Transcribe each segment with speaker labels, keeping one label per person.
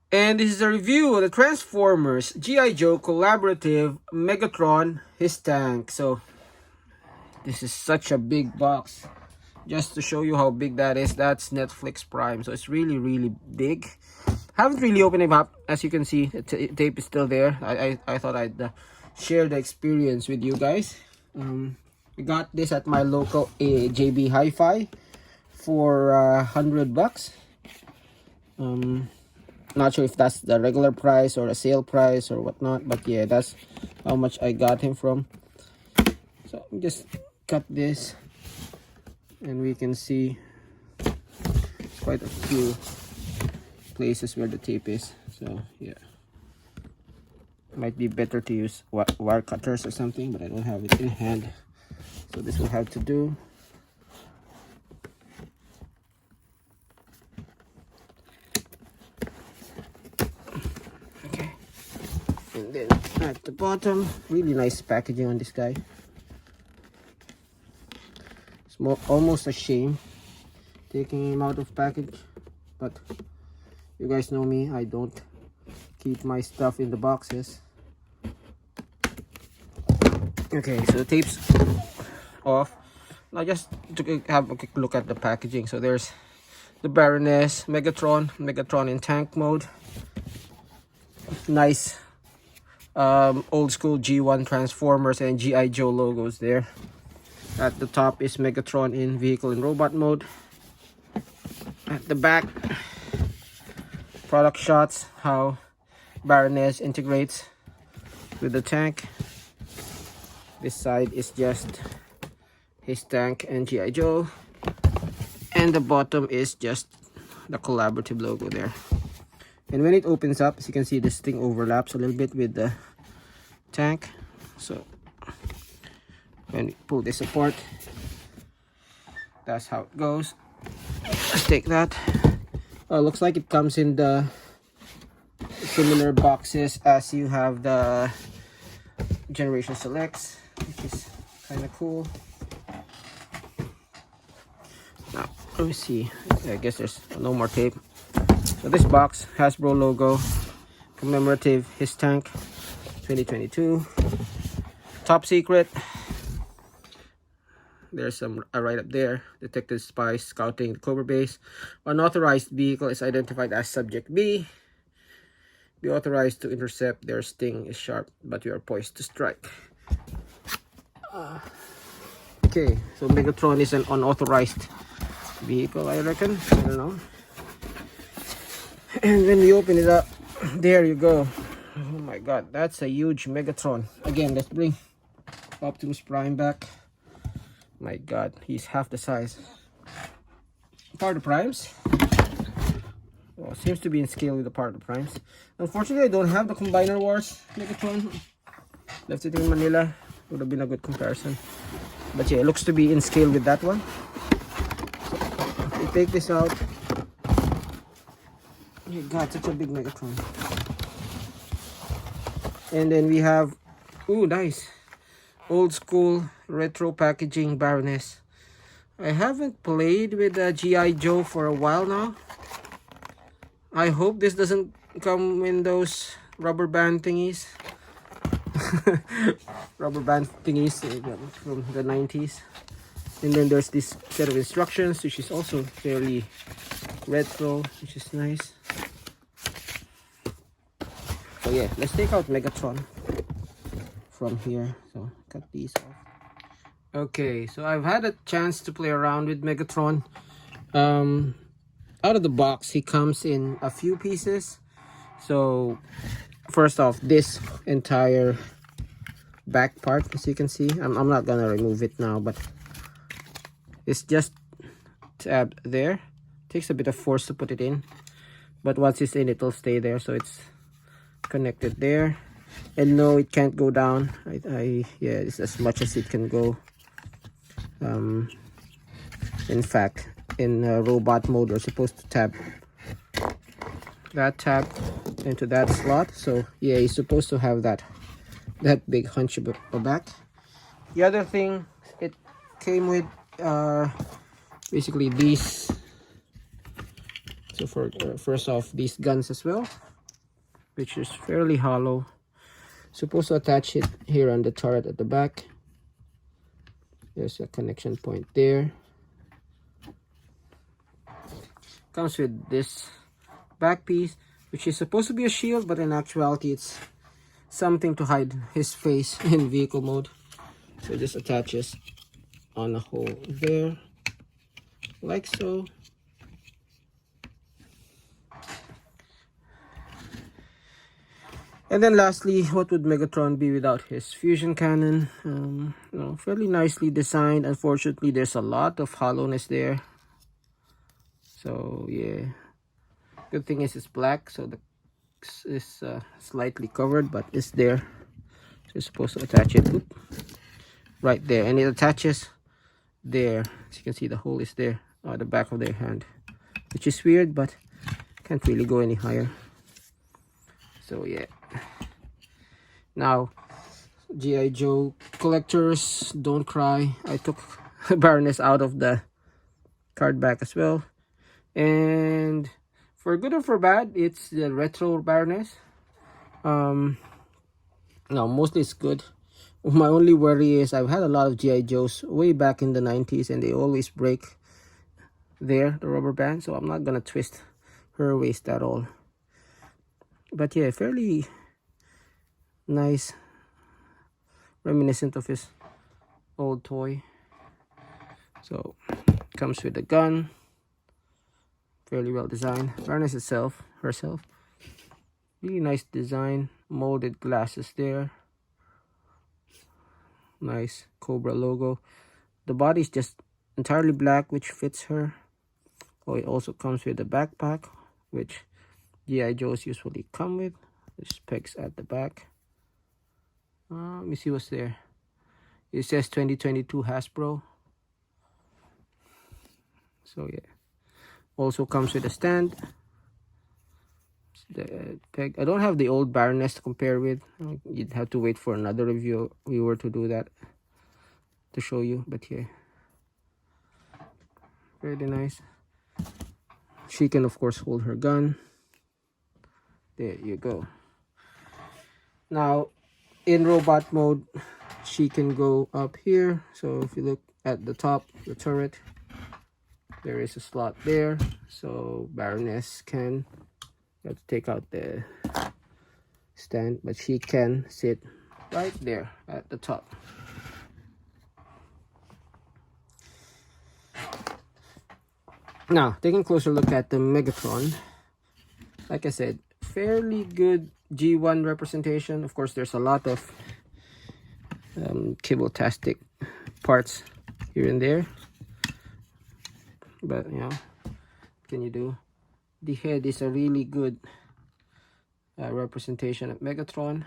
Speaker 1: And this is a review of the Transformers G.I. Joe Collaborative Megatron His Tank. So this is such a big box. Just to show you how big that is, that's Netflix Prime. So it's really big. Haven't really opened him up. As you can see, the tape is still there. I thought I'd share the experience with you guys. We got this at my local JB Hi-Fi for $100. Not sure if that's the regular price or a sale price or whatnot, but yeah, that's how much I got him from. So just cut this and we can see quite a few places where the tape is. So yeah, might be better to use wire cutters or something, but I don't have it in hand, so this will have to do. Okay, and then at the bottom, really nice packaging on this guy. It's almost a shame taking him out of package, but you guys know me, I don't keep my stuff in the boxes. Okay, so the tape's off. Now just to have a quick look at the packaging. So there's the Baroness, Megatron in tank mode. Nice old school G1 Transformers and G.I. Joe logos there. At the top is Megatron in vehicle and robot mode. At the back, product shots, how Baroness integrates with the tank. This side is just his tank and G.I. Joe, and the bottom is just the collaborative logo there. And when it opens up, as you can see, this thing overlaps a little bit with the tank. So when we pull this apart, that's how it goes. Let's take that. Looks like it comes in the similar boxes as you have the Generation Selects, which is kind of cool. Now let me see, I guess there's no more tape. So this box, Hasbro logo, commemorative His Tank 2022, top secret. There's some right up there. Detected spies scouting the Cobra base. Unauthorized vehicle is identified as Subject B. Be authorized to intercept. Their sting is sharp, but you are poised to strike. Okay, so Megatron is an unauthorized vehicle, I reckon. I don't know. And when we open it up, there you go. Oh my god, that's a huge Megatron. Again, let's bring Optimus Prime back. My god, he's half the size. Part of Primes. Well, seems to be in scale with the Part of Primes. Unfortunately, I don't have the Combiner Wars Megatron. Left it in Manila. Would have been a good comparison. But yeah, it looks to be in scale with that one. So, we take this out. Oh god, such a big Megatron. And then we have, ooh, nice, old school retro packaging Baroness. I haven't played with the G.I. Joe for a while now. I hope this doesn't come in those rubber band thingies. Rubber band thingies from the 90s. And then there's this set of instructions, which is also fairly retro, which is nice. So yeah, let's take out Megatron from here. So cut these off. Okay, so I've had a chance to play around with Megatron. Out of the box, he comes in a few pieces. So first off, this entire back part, as you can see, I'm not gonna remove it now, but it's just tabbed there. Takes a bit of force to put it in, but once it's in, it'll stay there. So it's connected there, and no, it can't go down. Yeah, it's as much as it can go. In fact, in robot mode, we're supposed to tab that tab into that slot. So yeah, he's supposed to have that big hunch back. The other thing, it came with basically these. So for first off, these guns as well. which is fairly hollow. Supposed to attach it here on the turret at the back. There's a connection point there. Comes with this back piece, which is supposed to be a shield, but in actuality it's something to hide his face in vehicle mode. So it just attaches on a hole there, like so. And then lastly, what would Megatron be without his fusion cannon? You know, fairly nicely designed. Unfortunately, there's a lot of hollowness there. So yeah, good thing is it's black, so the is slightly covered, but it's there. So you're supposed to attach it right there, and it attaches there. As you can see, the hole is there on the back of their hand, which is weird, but can't really go any higher. So yeah. Now, G.I. Joe collectors, don't cry. I took Baroness out of the card back as well. And for good or for bad, it's the retro Baroness. No, mostly it's good. My only worry is I've had a lot of G.I. Joes way back in the 90s, and they always break there, the rubber band. So I'm not gonna twist her waist at all. But yeah, fairly nice, reminiscent of his old toy. So comes with a gun, fairly well designed. Baroness herself, really nice design. Molded glasses there, nice Cobra logo. The body is just entirely black, which fits her. Oh, it also comes with a backpack, which G.I. Joes usually come with. There's pegs at the back. Let me see what's there. It says 2022 Hasbro. So yeah, also comes with a stand. The peg. I don't have the old Baroness to compare with. You'd have to wait for another review if we were to do that to show you. But yeah, very nice. She can of course hold her gun. There you go. Now, in robot mode, she can go up here. So if you look at the top, the turret, there is a slot there. So Baroness can, you have to take out the stand, but she can sit right there at the top. Now, taking a closer look at the Megatron, like I said, fairly good G1 representation. Of course, there's a lot of cable-tastic parts here and there, but you know, what can you do? The head is a really good representation of Megatron.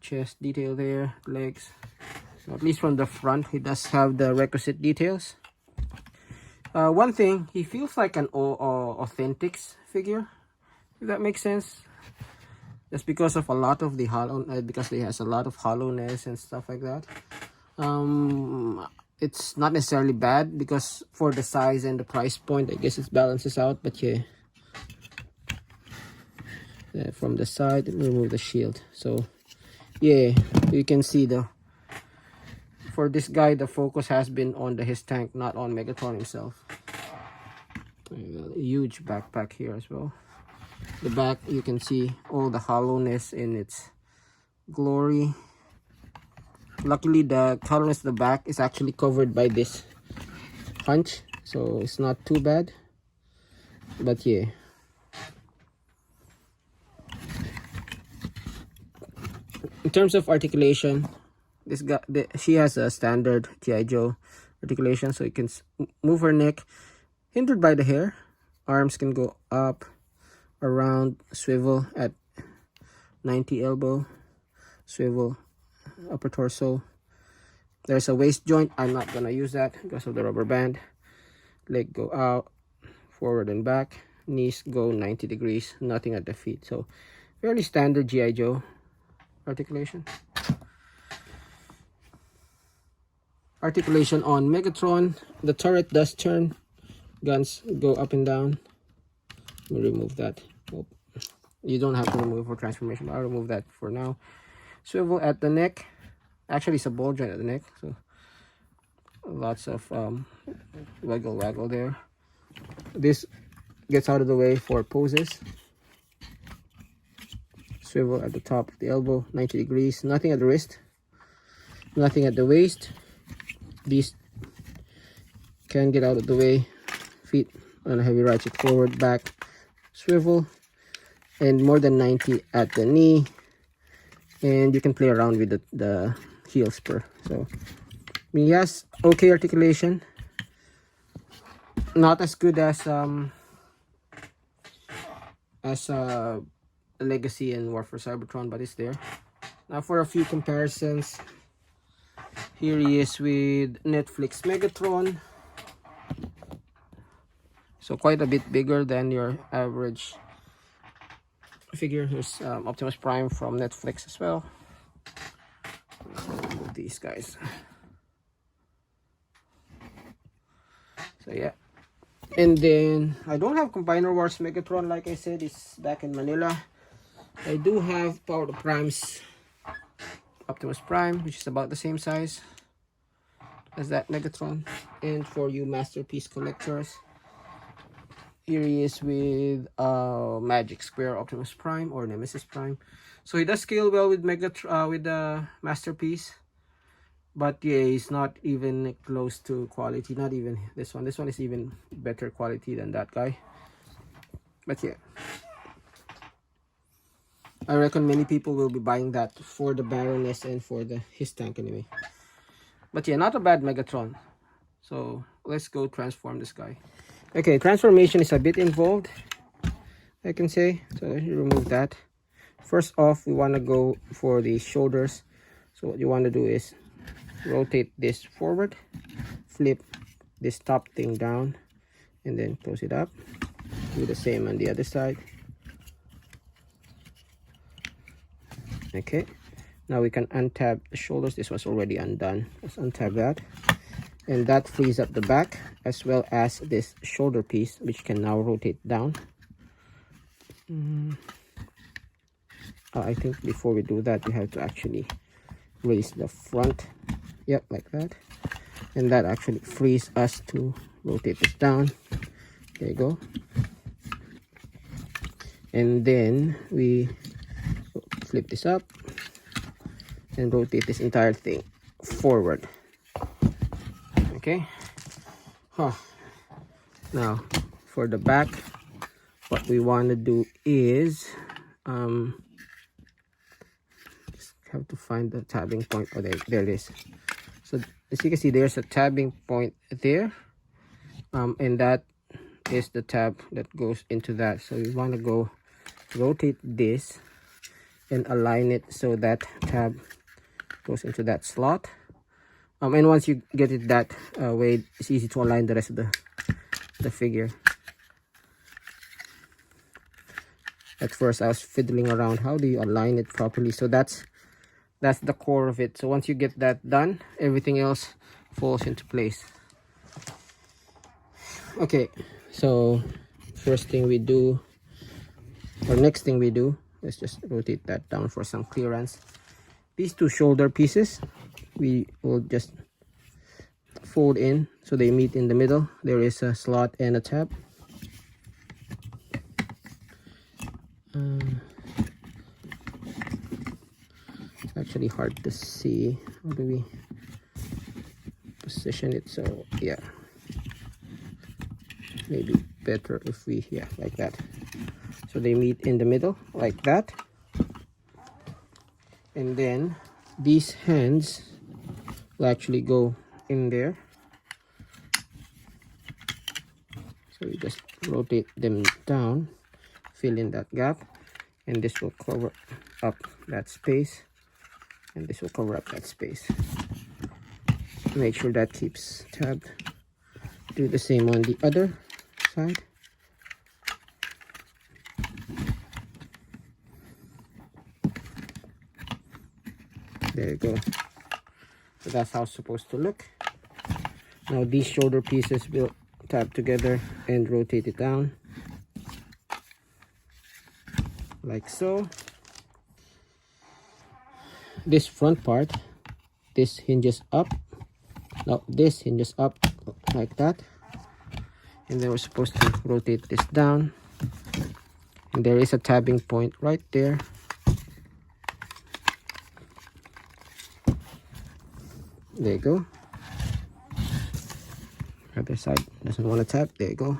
Speaker 1: Chest detail there, legs. So at least from the front, he does have the requisite details. One thing, he feels like an Authentics figure, if that makes sense. Just because of a lot of the hollow, because he has a lot of hollowness and stuff like that. It's not necessarily bad because for the size and the price point, I guess it balances out. But yeah, from the side, remove the shield. So yeah, you can see for this guy, the focus has been on his tank, not on Megatron himself. A huge backpack here as well. The back, you can see all the hollowness in its glory. Luckily, the hollowness of the back is actually covered by this hunch, so it's not too bad. But yeah, in terms of articulation, this guy, she has a standard G.I. Joe articulation, so you can move her neck, hindered by the hair. Arms can go up, around, swivel at 90 elbow, swivel upper torso. There's a waist joint. I'm not gonna use that because of the rubber band. Leg go out, forward and back. Knees go 90 degrees, nothing at the feet. So fairly standard G.I. Joe articulation. Articulation on Megatron. The turret does turn. Guns go up and down. We'll remove that. Oh, You don't have to remove for transformation, but I'll remove that for now. Swivel at the neck. Actually, it's a ball joint at the neck, so lots of waggle there. This gets out of the way for poses. Swivel at the top of the elbow, 90 degrees. Nothing at the wrist, nothing at the waist. These can get out of the way. Feet on a heavy right, cheek forward, back, swivel, and more than 90 at the knee. And you can play around with the heel spur. So I mean, yes, okay articulation. Not as good as Legacy and War for Cybertron, but it's there. Now for a few comparisons. Here he is with Netflix Megatron. So quite a bit bigger than your average figure. Here's Optimus Prime from Netflix as well. Move these guys. So yeah. And then I don't have Combiner Wars Megatron, like I said, it's back in Manila. I do have Power of Prime's Optimus Prime, which is about the same size as that Megatron. And for you Masterpiece collectors, here he is with Magic Square Optimus Prime or Nemesis Prime. So he does scale well with with the Masterpiece, but yeah, he's not even close to quality. Not even this one. This one is even better quality than that guy. But yeah, I reckon many people will be buying that for the Baroness and for his tank anyway. But yeah, not a bad Megatron. So let's go transform this guy. Okay, transformation is a bit involved, I can say. So you remove that. First off, we want to go for the shoulders. So what you want to do is rotate this forward, flip this top thing down, and then close it up. Do the same on the other side. Okay, now we can untab the shoulders. This was already undone. Let's untab that, and that frees up the back as well as this shoulder piece, which can now rotate down. I think before we do that, we have to actually raise the front. Yep, like that. And that actually frees us to rotate this down. There you go. And then we flip this up and rotate this entire thing forward. Okay. Now for the back, what we want to do is just have to find the tabbing point. Oh, there it is. So as you can see, there's a tabbing point there, and that is the tab that goes into that. So we want to go rotate this and align it so that tab goes into that slot. And once you get it that way, it's easy to align the rest of the figure. At first I was fiddling around, how do you align it properly? So that's the core of it. So once you get that done, everything else falls into place. Okay, so first thing we do, or next thing we do, let's just rotate that down for some clearance. These two shoulder pieces, we will just fold in so they meet in the middle. There is a slot and a tab. It's actually hard to see. How do we position it? So yeah, maybe better if we, yeah, like that. So they meet in the middle like that. And then these hands will actually go in there. So we just rotate them down, fill in that gap, and this will cover up that space, and this will cover up that space. Make sure that keeps tabbed. Do the same on the other side. There you go. So that's how it's supposed to look. Now these shoulder pieces will tab together and rotate it down like so. This front part, this hinges up. No, this hinges up like that. And then we're supposed to rotate this down. And there is a tabbing point right there. There you go. Other side doesn't want to tap. There you go.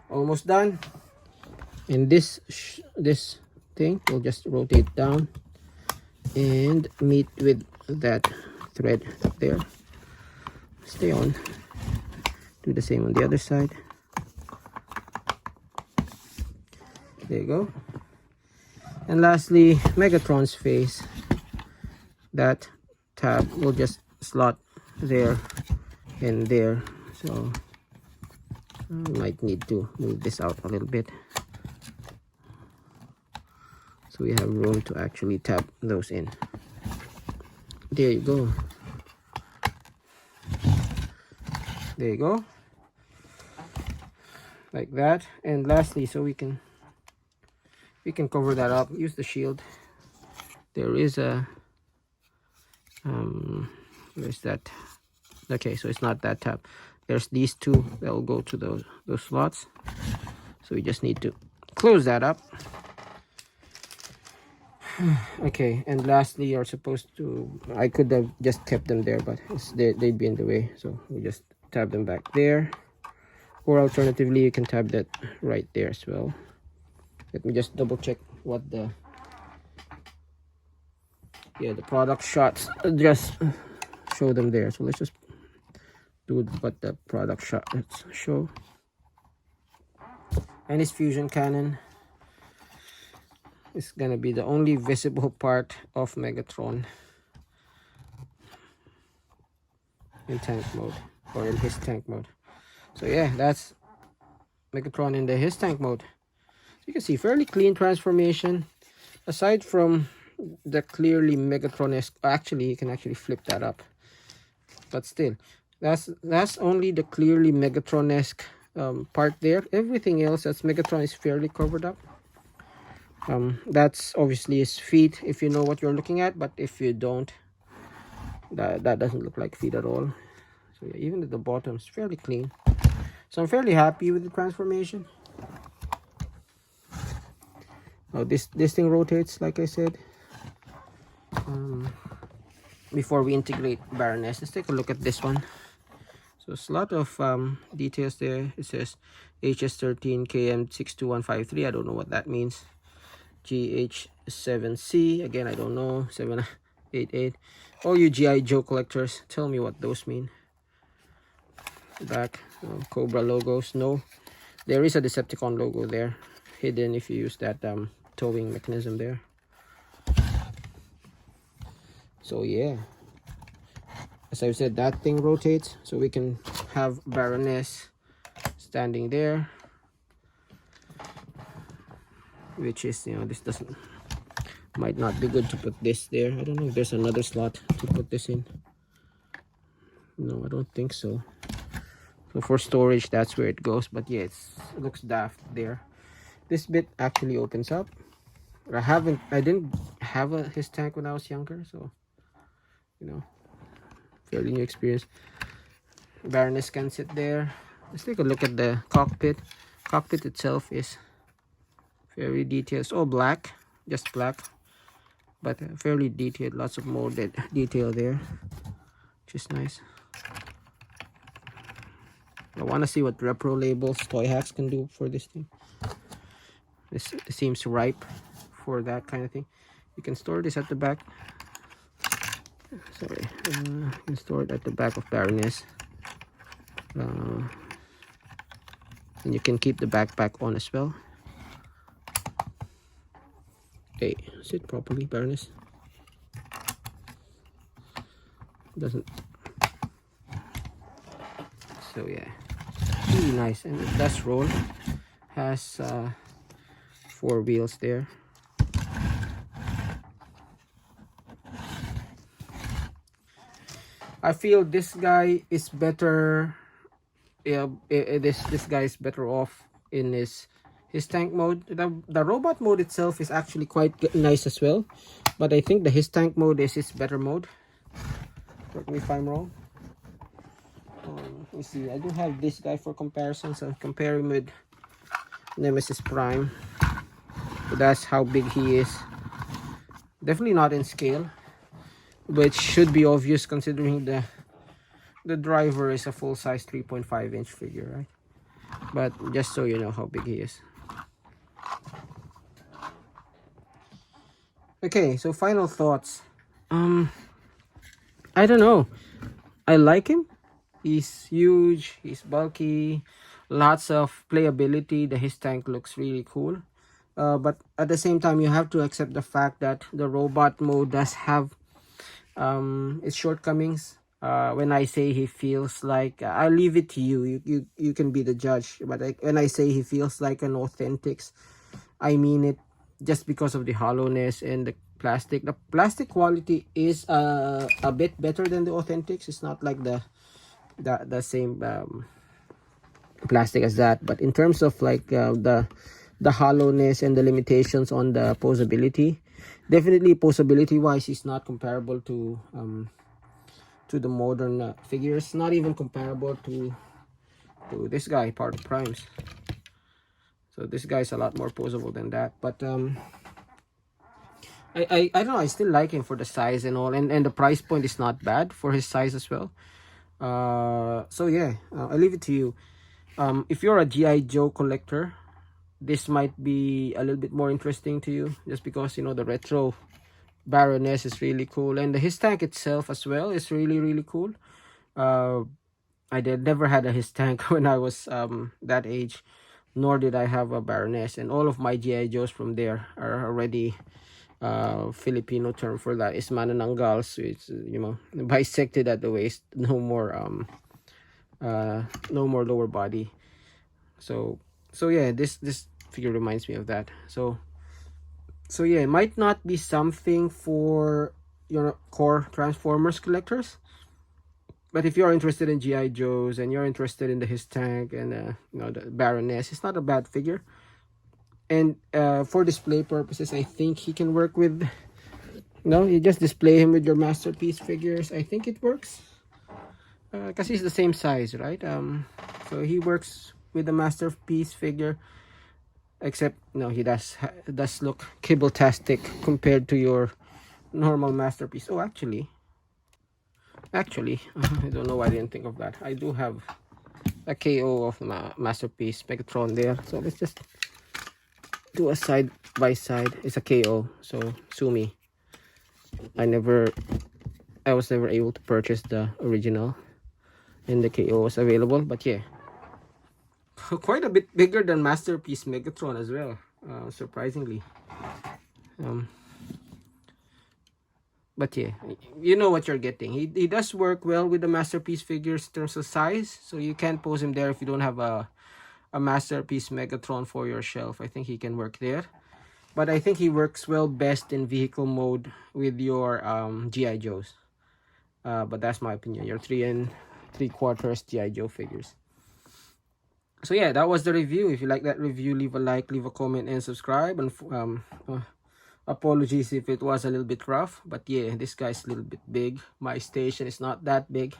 Speaker 1: Almost done. And this thing will just rotate down and meet with that thread there. Stay on. Do the same on the other side. There you go. And lastly, Megatron's face. That tab will just slot there and there. So I might need to move this out a little bit, so we have room to actually tab those in. There you go. There you go. Like that. And lastly, so we can cover that up. Use the shield. There is a where's that? Okay, so it's not that tab. There's these two that will go to those slots. So we just need to close that up. Okay, and lastly, you're supposed to, I could have just kept them there, but they'd be in the way, so we just tab them back there. Or alternatively, you can tab that right there as well. Let me just double check what the product shots just show them there. So let's just do what the product shots show. And his fusion cannon is gonna be the only visible part of Megatron in tank mode, or in his tank mode. So yeah, that's Megatron in the his tank mode. So you can see fairly clean transformation, aside from the clearly Megatron-esque. Actually, you can actually flip that up, but still, that's only the clearly Megatron-esque part there. Everything else that's Megatron is fairly covered up. That's obviously his feet, if you know what you're looking at, but if you don't, that doesn't look like feet at all. So yeah, even at the bottom is fairly clean. So I'm fairly happy with the transformation. Now this thing rotates, like I said. Before we integrate Baroness, let's take a look at this one. So it's a lot of details there. It says H.S. 13 KM 62153. I don't know what that means. GH7C, again I don't know. 788. All you G.I. Joe collectors, tell me what those mean. Back, Cobra logos. No, there is a Decepticon logo there, hidden if you use that towing mechanism there. So yeah, as I said, that thing rotates, so we can have Baroness standing there, which is, you know, this might not be good to put this there. I don't know if there's another slot to put this in. No, I don't think so. So for storage, that's where it goes. But yeah, it looks daft there. This bit actually opens up. I didn't have his tank when I was younger, so you know, fairly new experience. Baroness can sit there. Let's take a look at the cockpit. Cockpit itself is very detailed. It's all black, just black, but fairly detailed. Lots of molded detail there, which is nice. I want to see what repro labels Toy Hacks can do for this thing. This seems ripe for that kind of thing. You can store this at the back. Sorry, you can store it at the back of Baroness. And you can keep the backpack on as well. Hey, sit properly, Baroness. Doesn't. So yeah, really nice, and it does roll. Has 4 wheels there. I feel this guy is better. Yeah, this guy is better off in his his tank mode. The robot mode itself is actually quite nice as well, but I think the his tank mode is his better mode. Correct me if I'm wrong. Let me see. I do have this guy for comparison, so compare him with Nemesis Prime. So that's how big he is. Definitely not in scale, which should be obvious considering the driver is a full-size 3.5-inch figure, right? But just so you know how big he is. Okay, so final thoughts. I don't know. I like him. He's huge, he's bulky, lots of playability. The his tank looks really cool. But at the same time, you have to accept the fact that the robot mode does have its shortcomings. When I say he feels like, I'll leave it to you. You can be the judge. But when I say he feels like an Authentics, I mean it just because of the hollowness and the plastic. The plastic quality is a bit better than the Authentics. It's not like the same plastic as that, but in terms of like the hollowness and the limitations on the posability, definitely posability wise is not comparable to the modern figures. Not even comparable to this guy, part of Primes. So this guy is a lot more posable than that. But I don't know, I still like him for the size and all, and the price point is not bad for his size as well. So yeah, I leave it to you. If you're a G.I. Joe collector, this might be a little bit more interesting to you, just because, you know, the retro Baroness is really cool, and the his tank itself as well is really cool. I never had a his tank when I was that age, nor did I have a Baroness, and all of my G.I. Joes from there are already Filipino term for that is manananggal, so it's, you know, bisected at the waist, no more lower body. So yeah, this figure reminds me of that. So yeah, it might not be something for your core Transformers collectors, but if you're interested in GI Joes and you're interested in the his tank and you know, the Baroness, it's not a bad figure. And for display purposes, I think he can work with, you know, you just display him with your masterpiece figures. I think it works because he's the same size, right? So he works with the masterpiece figure, except, you know, he does look kibble-tastic compared to your normal masterpiece. Oh, actually I don't know why I didn't think of that. I do have a KO of my masterpiece Megatron there, so let's just do a side by side. It's a KO, so sue me. I was never able to purchase the original, and the KO was available. But yeah, quite a bit bigger than masterpiece Megatron as well, surprisingly. But yeah, you know what you're getting. He does work well with the masterpiece figures in terms of size, so you can't pose him there if you don't have a masterpiece Megatron for your shelf. I think he can work there, but I think he works well best in vehicle mode with your GI Joes. But that's my opinion. Your 3 3/4 GI Joe figures. So yeah, that was the review. If you like that review, leave a like, leave a comment, and subscribe. And apologies if it was a little bit rough, but yeah, this guy's a little bit big. My station is not that big,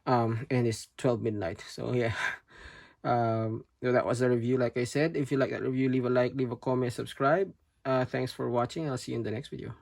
Speaker 1: and it's 12 midnight. So yeah. So that was a review. Like I said, if you like that review, leave a like, leave a comment, subscribe. Thanks for watching. I'll see you in the next video.